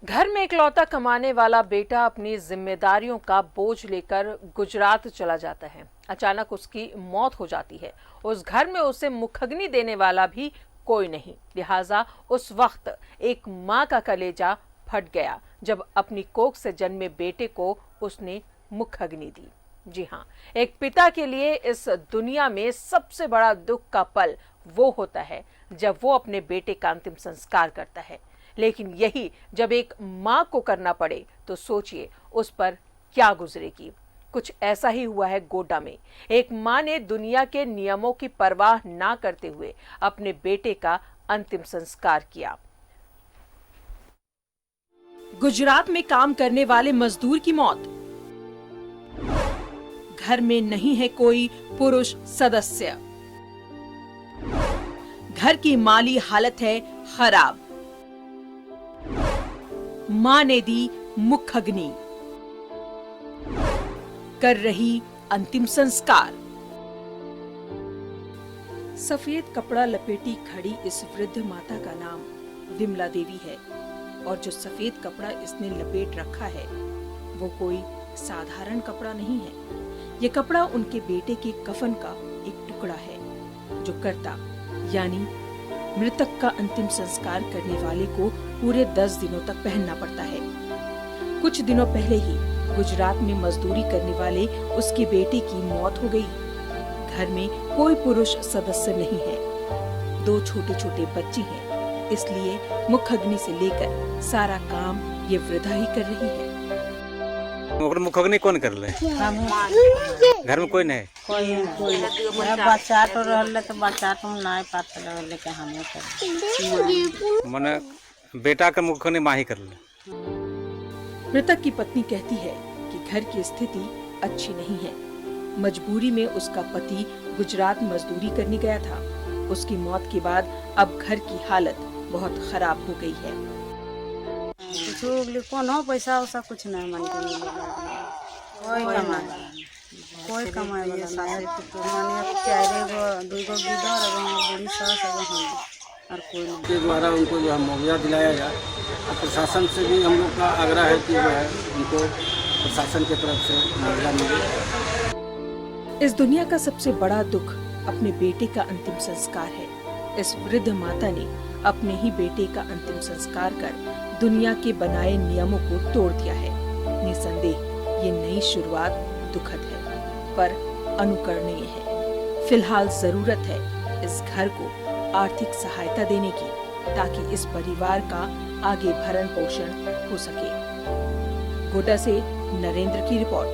घर में इकलौता कमाने वाला बेटा अपनी जिम्मेदारियों का बोझ लेकर गुजरात चला जाता है। अचानक उसकी मौत हो जाती है। उस घर में उसे मुखग्नि देने वाला भी कोई नहीं। लिहाजा उस वक्त एक माँ का कलेजा फट गया जब अपनी कोख से जन्मे बेटे को उसने मुखग्नि दी। जी हाँ, एक पिता के लिए इस दुनिया में सबसे बड़ा दुख का पल वो होता है जब वो अपने बेटे का अंतिम संस्कार करता है। लेकिन यही जब एक माँ को करना पड़े तो सोचिए उस पर क्या गुजरेगी। कुछ ऐसा ही हुआ है गोड्डा में। एक माँ ने दुनिया के नियमों की परवाह ना करते हुए अपने बेटे का अंतिम संस्कार किया। गुजरात में काम करने वाले मजदूर की मौत। घर में नहीं है कोई पुरुष सदस्य। घर की माली हालत है खराब। मां ने दी मुखग्नि, कर रही अंतिम संस्कार। सफेद कपड़ा लपेटी खड़ी इस वृद्ध माता का नाम विमला देवी है और जो सफेद कपड़ा इसने लपेट रखा है वो कोई साधारण कपड़ा नहीं है। ये कपड़ा उनके बेटे के कफन का एक टुकड़ा है जो कर्ता यानी मृतक का अंतिम संस्कार करने वाले को पूरे 10 दिनों तक पहनना पड़ता है। कुछ दिनों पहले ही गुजरात में मजदूरी करने वाले उसके बेटे की मौत हो गई। घर में कोई पुरुष सदस्य नहीं है। 2 छोटे छोटे बच्चे हैं, इसलिए मुखग्नि से लेकर सारा काम ये वृद्धा ही कर रही है। मुखग्नि कौन कर ले? घर में कोई नहीं। बच्चा तो रहले तो बच्चा तो नहीं पाते रहले के हमें कर मने बेटा का मुखग्नि माँ ही कर ले। मृतक की पत्नी कहती है कि घर की स्थिति अच्छी नहीं है। मजबूरी में उसका पति गुजरात मजदूरी करने गया था। उसकी मौत के बाद अब घर की हालत बहुत खराब हो गई है। कौन हो पैसा वैसा कुछ नहीं मन के कोई कमाए वाला नहीं। माने 4 2 गिदर और बूढ़ी सास और कोई नहीं के द्वारा उनको जो है मुआवजा दिलाया जाए। और प्रशासन से भी हम लोग का आग्रह है कि जो है उनको प्रशासन की तरफ से मुआवजा मिले। इस दुनिया का सबसे बड़ा दुख अपने बेटे का अंतिम संस्कार है। इस वृद्ध माता ने अपने ही बेटे का अंतिम संस्कार कर दुनिया के बनाए नियमों को तोड़ दिया है। निसंदेह ये नई शुरुआत दुखद है पर अनुकरणीय है। फिलहाल जरूरत है इस घर को आर्थिक सहायता देने की ताकि इस परिवार का आगे भरण पोषण हो सके। गोड्डा से नरेंद्र की रिपोर्ट।